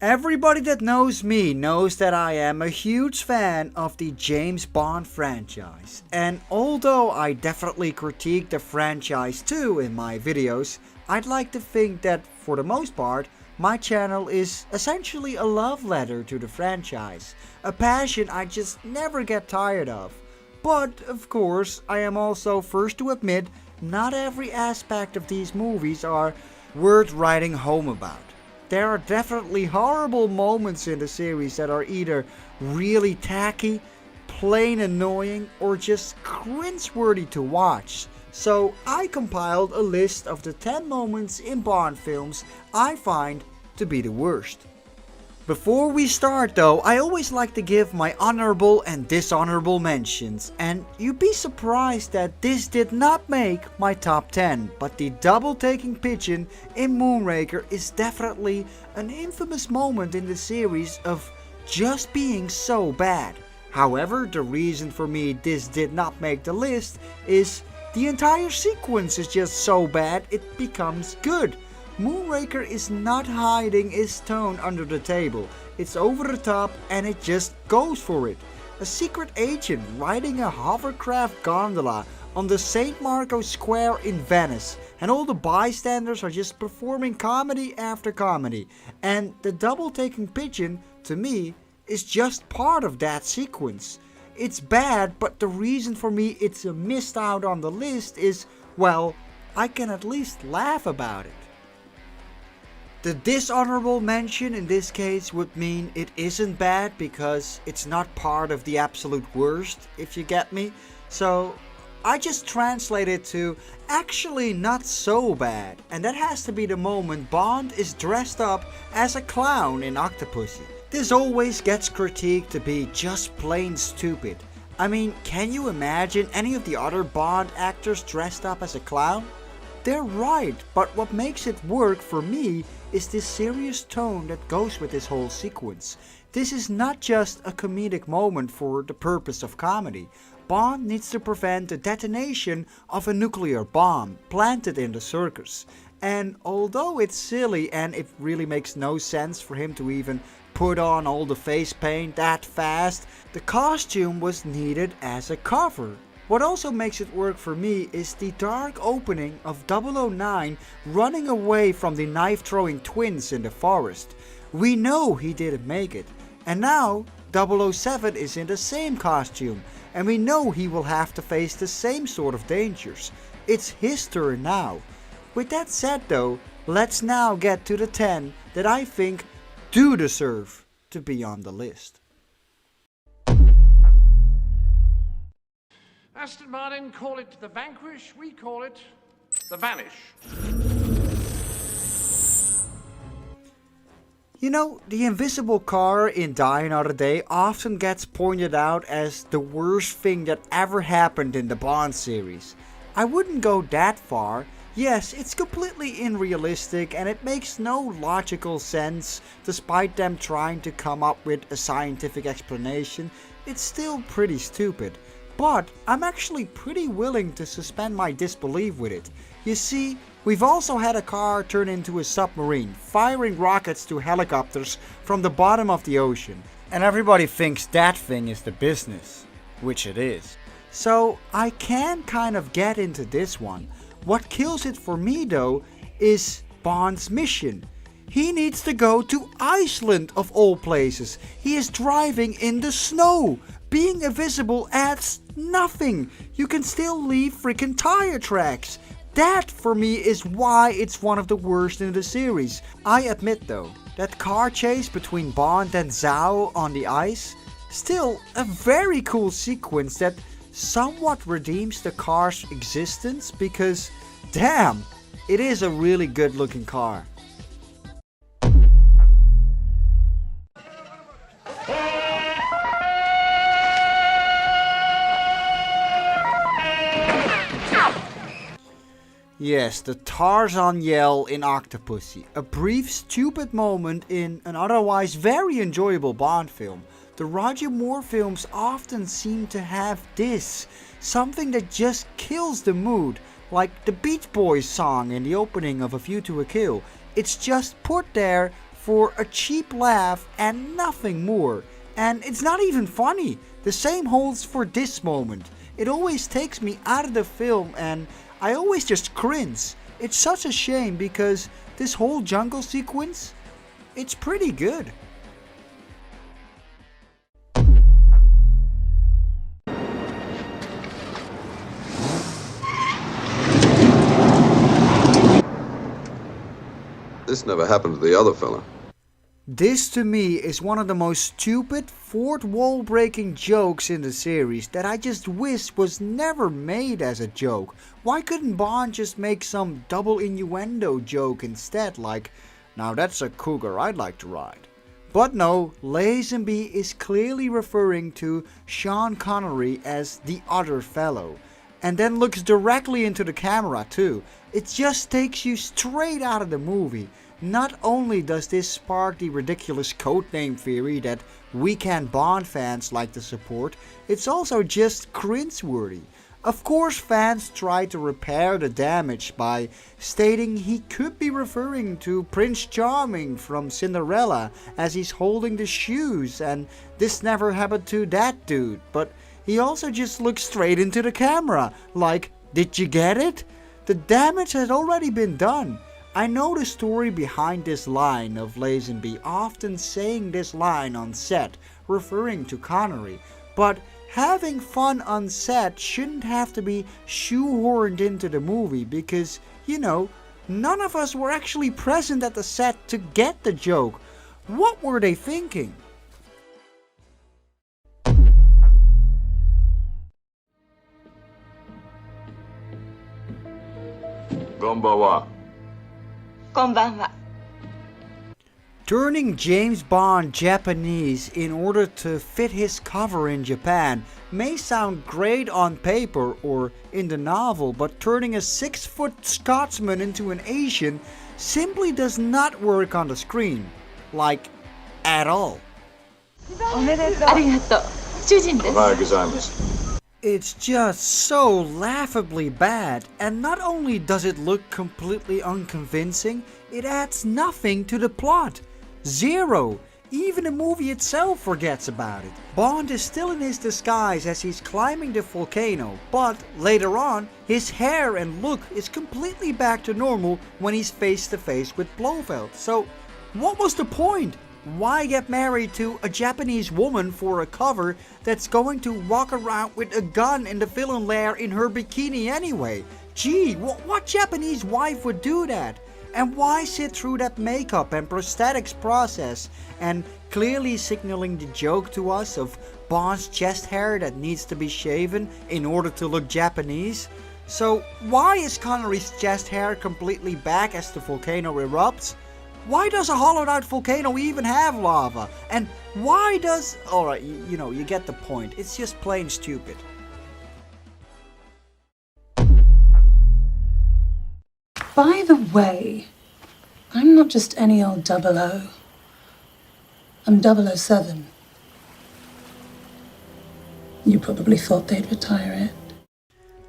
Everybody that knows me knows that I am a huge fan of the James Bond franchise, and although I definitely critique the franchise too in my videos, I'd like to think that for the most part, my channel is essentially a love letter to the franchise, a passion I just never get tired of. But, of course, I am also first to admit, not every aspect of these movies are worth writing home about. There are definitely horrible moments in the series that are either really tacky, plain annoying, or just cringe-worthy to watch. So I compiled a list of the 10 moments in Bond films I find to be the worst. Before we start though, I always like to give my honorable and dishonorable mentions, and you'd be surprised that this did not make my top 10, but the double taking pigeon in Moonraker is definitely an infamous moment in the series of just being so bad. However, the reason for me this did not make the list is the entire sequence is just so bad it becomes good. Moonraker is not hiding its tone under the table, it's over the top and it just goes for it. A secret agent riding a hovercraft gondola on the St. Marco Square in Venice, and all the bystanders are just performing comedy after comedy, and the double taking pigeon, to me, is just part of that sequence. It's bad, but the reason for me it's a missed out on the list is, well, I can at least laugh about it. The dishonorable mention in this case would mean it isn't bad because it's not part of the absolute worst, if you get me. So I just translate it to actually not so bad, and that has to be the moment Bond is dressed up as a clown in Octopussy. This always gets critiqued to be just plain stupid. I mean, can you imagine any of the other Bond actors dressed up as a clown? They're right, but what makes it work for me is this serious tone that goes with this whole sequence. This is not just a comedic moment for the purpose of comedy. Bond needs to prevent the detonation of a nuclear bomb planted in the circus. And although it's silly and it really makes no sense for him to even put on all the face paint that fast, the costume was needed as a cover. What also makes it work for me is the dark opening of 009 running away from the knife-throwing twins in the forest. We know he didn't make it, and now 007 is in the same costume, and we know he will have to face the same sort of dangers. It's his turn now. With that said though, let's now get to the 10 that I think do deserve to be on the list. Aston Martin call it the Vanquish, we call it the Vanish. You know, the invisible car in Die Another Day often gets pointed out as the worst thing that ever happened in the Bond series. I wouldn't go that far. Yes, it's completely unrealistic and it makes no logical sense despite them trying to come up with a scientific explanation. It's still pretty stupid. But I'm actually pretty willing to suspend my disbelief with it. You see, we've also had a car turn into a submarine, firing rockets to helicopters from the bottom of the ocean. And everybody thinks that thing is the business, which it is. So I can kind of get into this one. What kills it for me though is Bond's mission. He needs to go to Iceland of all places. He is driving in the snow. Being invisible adds nothing. You can still leave freaking tire tracks. That for me is why it's one of the worst in the series. I admit though, that car chase between Bond and Zhao on the ice, still a very cool sequence that somewhat redeems the car's existence because damn, it is a really good looking car. Yes, the Tarzan yell in Octopussy, a brief stupid moment in an otherwise very enjoyable Bond film. The Roger Moore films often seem to have this, something that just kills the mood, like the Beach Boys song in the opening of A View to a Kill. It's just put there for a cheap laugh and nothing more. And it's not even funny. The same holds for this moment. It always takes me out of the film and I always just cringe. It's such a shame because this whole jungle sequence, it's pretty good. This never happened to the other fella. This to me is one of the most stupid, fourth wall breaking jokes in the series that I just wish was never made as a joke. Why couldn't Bond just make some double innuendo joke instead, like, now that's a cougar I'd like to ride? But no, Lazenby is clearly referring to Sean Connery as the other fellow. And then looks directly into the camera too. It just takes you straight out of the movie. Not only does this spark the ridiculous codename theory that weekend Bond fans like to support, it's also just cringe-worthy. Of course, fans try to repair the damage by stating he could be referring to Prince Charming from Cinderella as he's holding the shoes and this never happened to that dude, but he also just looks straight into the camera, like, did you get it? The damage has already been done. I know the story behind this line of Lazenby often saying this line on set, referring to Connery, but having fun on set shouldn't have to be shoehorned into the movie because, you know, none of us were actually present at the set to get the joke. What were they thinking? Gombawa. Konbanwa. Turning James Bond Japanese in order to fit his cover in Japan may sound great on paper or in the novel, but turning a 6-foot Scotsman into an Asian simply does not work on the screen. Like, at all. おめでとう。ありがとう。主人です。おはようございます。 It's just so laughably bad, and not only does it look completely unconvincing, it adds nothing to the plot. Zero. Even the movie itself forgets about it. Bond is still in his disguise as he's climbing the volcano, but later on, his hair and look is completely back to normal when he's face to face with Blofeld. So, what was the point? Why get married to a Japanese woman for a cover that's going to walk around with a gun in the villain lair in her bikini anyway? Gee, what Japanese wife would do that? And why sit through that makeup and prosthetics process and clearly signaling the joke to us of Bond's chest hair that needs to be shaven in order to look Japanese? So why is Connery's chest hair completely back as the volcano erupts? Why does a hollowed out volcano even have lava? And why does... Alright, you know, you get the point. It's just plain stupid. By the way, I'm not just any old 00. I'm 007. You probably thought they'd retire it.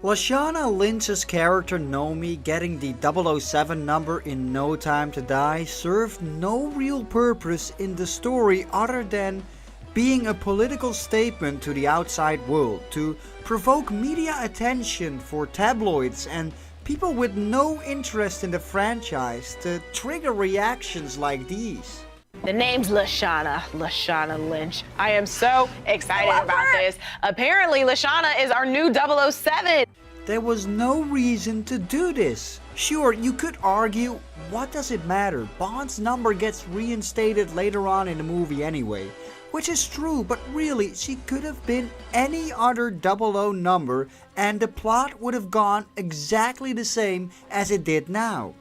Lashana Lynch's character Nomi getting the 007 number in No Time to Die served no real purpose in the story other than being a political statement to the outside world, to provoke media attention for tabloids and people with no interest in the franchise to trigger reactions like these. The name's Lashana Lynch. I am so excited about this. Apparently, Lashana is our new 007. There was no reason to do this. Sure, you could argue, what does it matter? Bond's number gets reinstated later on in the movie anyway. Which is true, but really, she could have been any other 00 number and the plot would have gone exactly the same as it did now.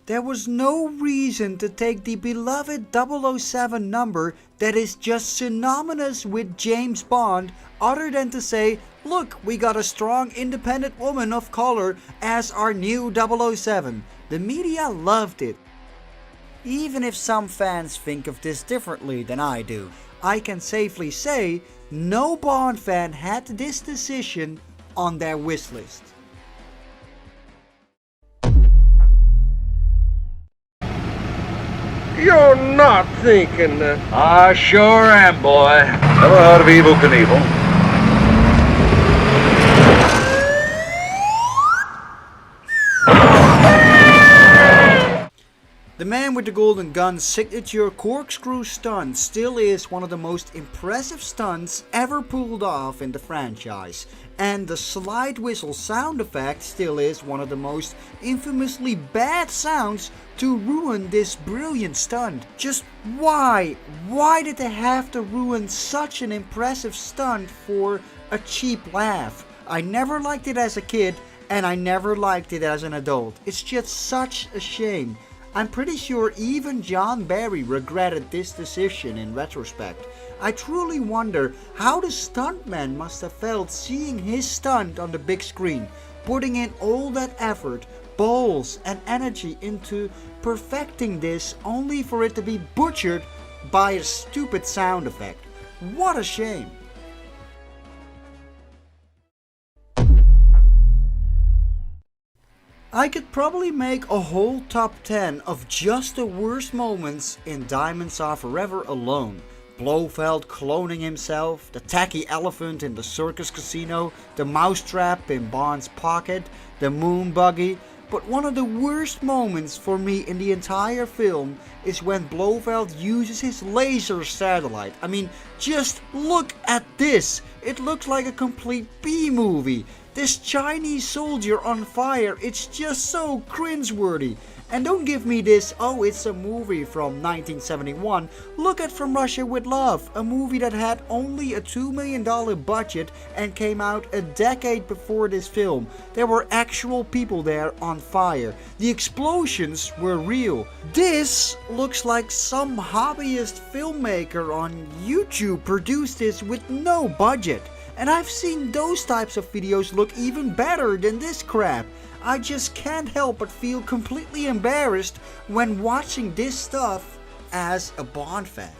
There was no reason to take the beloved 007 number that is just synonymous with James Bond other than to say, look, we got a strong independent woman of color as our new 007. The media loved it. Even if some fans think of this differently than I do, I can safely say no Bond fan had this decision on their wish list. You're not thinking that. I sure am, boy. Never heard of Evil Knievel. The Man with the Golden Gun's signature corkscrew stunt still is one of the most impressive stunts ever pulled off in the franchise, and the slide whistle sound effect still is one of the most infamously bad sounds to ruin this brilliant stunt. Just why? Why did they have to ruin such an impressive stunt for a cheap laugh? I never liked it as a kid, and I never liked it as an adult. It's just such a shame. I'm pretty sure even John Barry regretted this decision in retrospect. I truly wonder how the stuntman must have felt seeing his stunt on the big screen, putting in all that effort, balls and energy into perfecting this only for it to be butchered by a stupid sound effect. What a shame. I could probably make a whole top 10 of just the worst moments in Diamonds Are Forever alone. Blofeld cloning himself, the tacky elephant in the circus casino, the mousetrap in Bond's pocket, the moon buggy. But one of the worst moments for me in the entire film is when Blofeld uses his laser satellite. I mean, just look at this. It looks like a complete B-movie. This Chinese soldier on fire, it's just so cringe-worthy. And don't give me this, oh it's a movie from 1971. Look at From Russia with Love, a movie that had only a $2 million budget and came out a decade before this film. There were actual people there on fire. The explosions were real. This looks like some hobbyist filmmaker on YouTube produced this with no budget. And I've seen those types of videos look even better than this crap. I just can't help but feel completely embarrassed when watching this stuff as a Bond fan.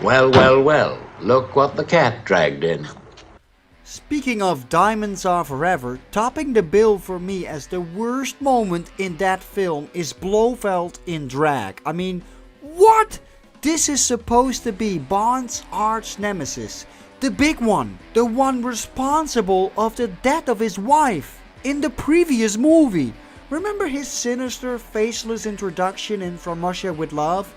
Well, well, well, look what the cat dragged in. Speaking of Diamonds Are Forever, topping the bill for me as the worst moment in that film is Blofeld in drag. I mean, what? This is supposed to be Bond's arch nemesis. The big one. The one responsible of the death of his wife in the previous movie. Remember his sinister, faceless introduction in From Russia with Love?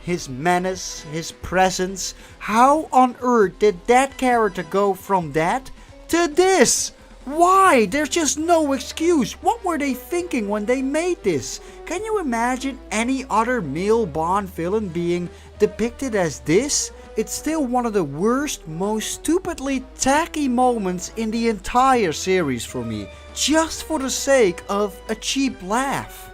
His menace, his presence. How on earth did that character go from that to this? Why? There's just no excuse. What were they thinking when they made this? Can you imagine any other male Bond villain being depicted as this? It's still one of the worst, most stupidly tacky moments in the entire series for me, just for the sake of a cheap laugh.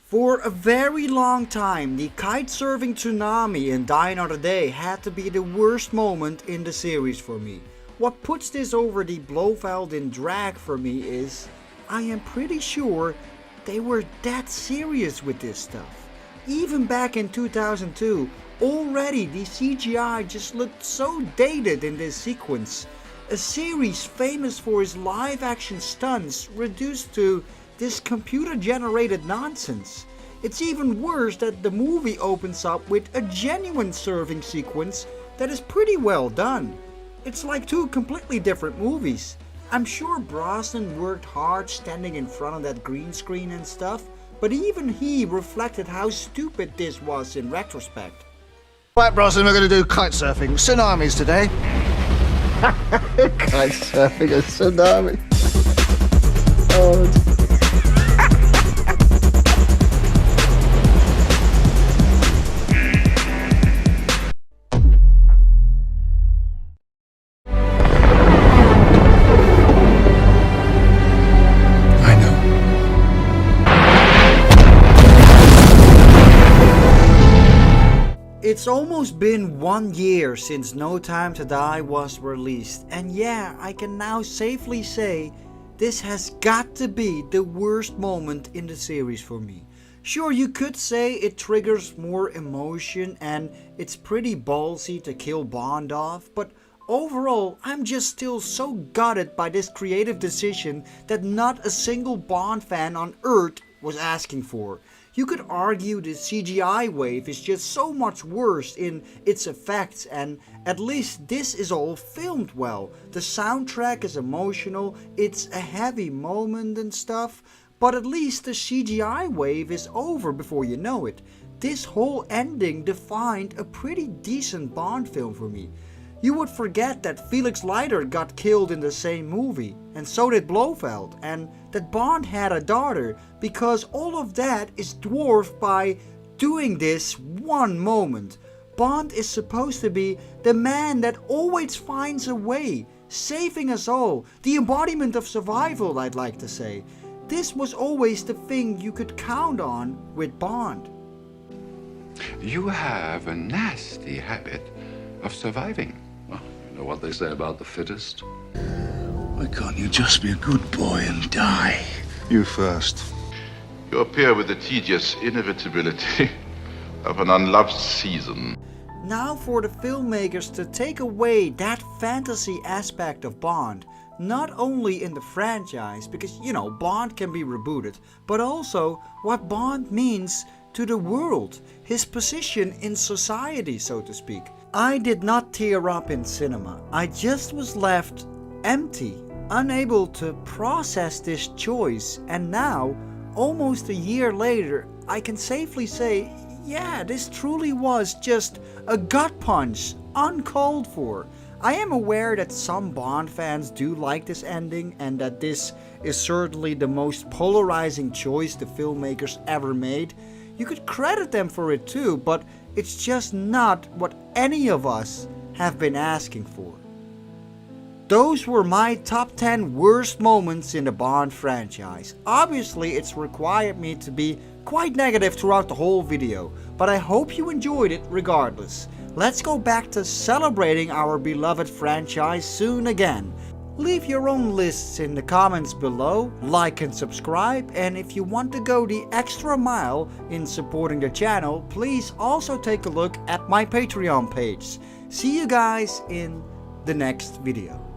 For a very long time, the kite-surfing tsunami in Die Another Day had to be the worst moment in the series for me. What puts this over the Blofeld in drag for me is, I am pretty sure they were that serious with this stuff. Even back in 2002, already the CGI just looked so dated in this sequence. A series famous for its live-action stunts reduced to this computer-generated nonsense. It's even worse that the movie opens up with a genuine surfing sequence that is pretty well done. It's like two completely different movies. I'm sure Brosnan worked hard standing in front of that green screen and stuff, but even he reflected how stupid this was in retrospect. Right, Brosnan, we're going to do kite surfing. Tsunamis today. Kite surfing, a tsunami. Oh. It's almost been 1 year since No Time to Die was released, and yeah, I can now safely say this has got to be the worst moment in the series for me. Sure, you could say it triggers more emotion and it's pretty ballsy to kill Bond off, but overall, I'm just still so gutted by this creative decision that not a single Bond fan on Earth was asking for. You could argue the CGI wave is just so much worse in its effects, and at least this is all filmed well. The soundtrack is emotional, it's a heavy moment and stuff, but at least the CGI wave is over before you know it. This whole ending defined a pretty decent Bond film for me. You would forget that Felix Leiter got killed in the same movie, and so did Blofeld, and that Bond had a daughter, because all of that is dwarfed by doing this one moment. Bond is supposed to be the man that always finds a way, saving us all, the embodiment of survival, I'd like to say. This was always the thing you could count on with Bond. You have a nasty habit of surviving. Well, you know what they say about the fittest? Why can't you just be a good boy and die? You first. You appear with the tedious inevitability of an unloved season. Now for the filmmakers to take away that fantasy aspect of Bond, not only in the franchise, because you know Bond can be rebooted, but also what Bond means to the world, his position in society, so to speak. I did not tear up in cinema. I just was left empty, unable to process this choice, and now, almost a year later, I can safely say, yeah, this truly was just a gut punch, uncalled for. I am aware that some Bond fans do like this ending, and that this is certainly the most polarizing choice the filmmakers ever made. You could credit them for it too, but it's just not what any of us have been asking for. Those were my top 10 worst moments in the Bond franchise. Obviously, it's required me to be quite negative throughout the whole video, but I hope you enjoyed it regardless. Let's go back to celebrating our beloved franchise soon again. Leave your own lists in the comments below, like and subscribe, and if you want to go the extra mile in supporting the channel, please also take a look at my Patreon page. See you guys in the next video.